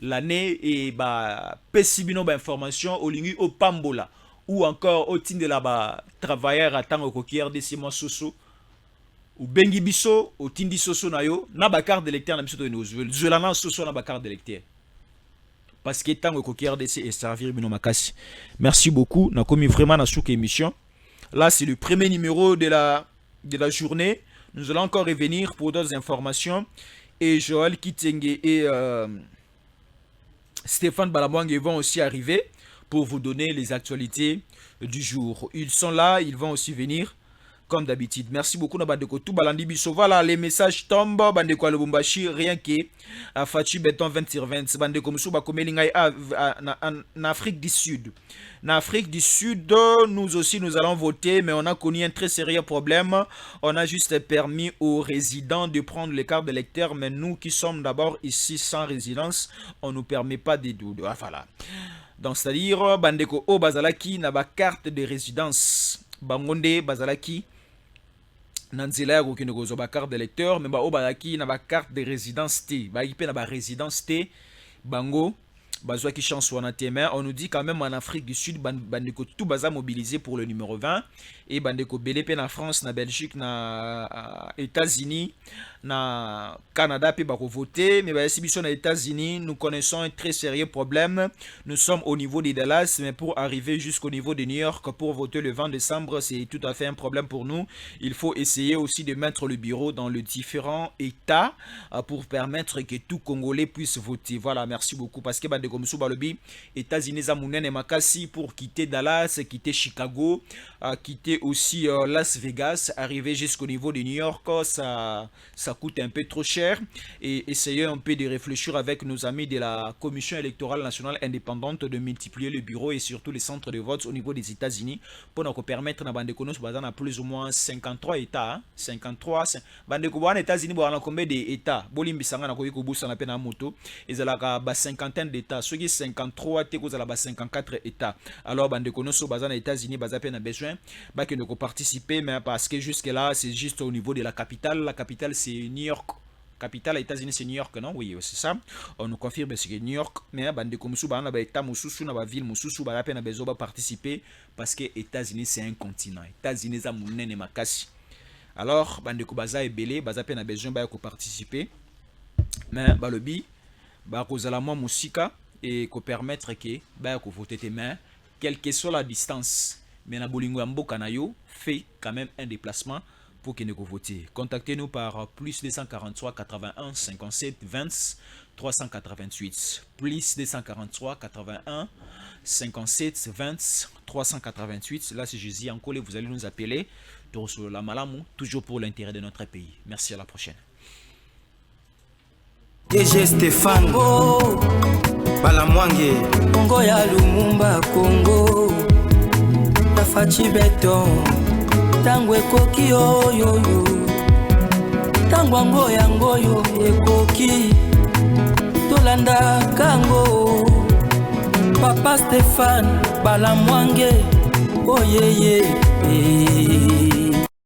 l'année et ba pesi bino ba information olingi o pambola ou encore au tindela ba travailleur atango koki RDC mo soso ou bengi biso o tindi soso na yo na ba carte d'électeur na biso to no zwela na soso na ba carte d'électeur parce que tango koki RDC et servir bino makasi. Merci beaucoup na komi vraiment na souk émission. Là, c'est le premier numéro de la journée. Nous allons encore revenir pour d'autres informations. Et Joël Kitenge et Stéphane Balabouang vont aussi arriver pour vous donner les actualités du jour. Ils sont là, ils vont aussi venir comme d'habitude. Merci beaucoup Nabandeko tout balandi biso. Voilà, les messages tombent. Bandeko Lubumbashi, rien que Fachi Beton 20/20. Bandeko Moussouba Komelingai en Afrique du Sud. En Afrique du Sud, nous aussi nous allons voter, mais on a connu un très sérieux problème. On a juste permis aux résidents de prendre les cartes d'électeurs, mais nous qui sommes d'abord ici sans résidence, on ne nous permet pas de voilà. Donc c'est-à-dire Bandeko O Bazalaki n'a pas carte de résidence. Bangonde Bazalaki Nanzela ya kokende kozwa ba carte d'électeur mais ba obalaki na ba carte de résidence T ba ipe na ba résidence T bango bazwa ki chance wana te mais on nous dit quand même en Afrique du Sud bandeko tout baza mobilisé pour le numéro 20 et bandeko belé pe na France na Belgique na États-Unis na Canada pe ba ko voter mais ba exhibition na États-Unis nous connaissons un très sérieux problème. Nous sommes au niveau de Dallas mais pour arriver jusqu'au niveau de New York pour voter le 20 décembre c'est tout à fait un problème pour nous. Il faut essayer aussi de mettre le bureau dans les différents États pour permettre que tout Congolais puisse voter. Voilà, merci beaucoup parce que bandeko musu balobi États-Unis za munene makasi pour quitter Dallas, quitter Chicago, quitter aussi Las Vegas, arriver jusqu'au niveau de New York, ça coûte un peu trop cher et essayer un peu de réfléchir avec nos amis de la Commission électorale nationale indépendante de multiplier le bureau et surtout les centres de vote au niveau des États-Unis pour nous permettre na bandeko nous bazana plus ou moins 53 États, hein? 53 bandeko bana États-Unis bana combien d'États bolimbisanga na koyi kobusa na pena moto ezalaka ba cinquantaine d'États ceux qui 53 te kozala ba 54 États alors bandeko nous bazana États-Unis bazape na besoin ba que nous participer mais parce que jusque là c'est juste au niveau de la capitale c'est New York. Capitale des États-Unis c'est New York, non? Oui, c'est ça. On nous confirme que c'est New York. Mais bande comme sous bana ba état mususu na ba ville mususu ba peine besoin ba participer parce que États-Unis c'est un continent. États-Unis za munene makasi. Alors bande ko baza ebele baza peine besoin ba ko participer. Mais ba lobi ba ko zala mo musika et ko permettre que ba ko voter tes mains quelle que soit la distance. Mais na bolingo mboka na yo fait quand même un déplacement pour que nous votiez. Contactez-nous par plus 243 81 57 20 388. Plus 243 81 57 20 388. Là, c'est Jésus en collé. Vous allez nous appeler. Sur la Malamou, toujours pour l'intérêt de notre pays. Merci, à la prochaine. DG Stéphane. Balamwange Congo ya Lumumba Congo Tafachi beton Tango ekoki oyoyo Tango angoya ngoyo ekoki Tolanda kango Papa Stéphane Balamwange Oyeye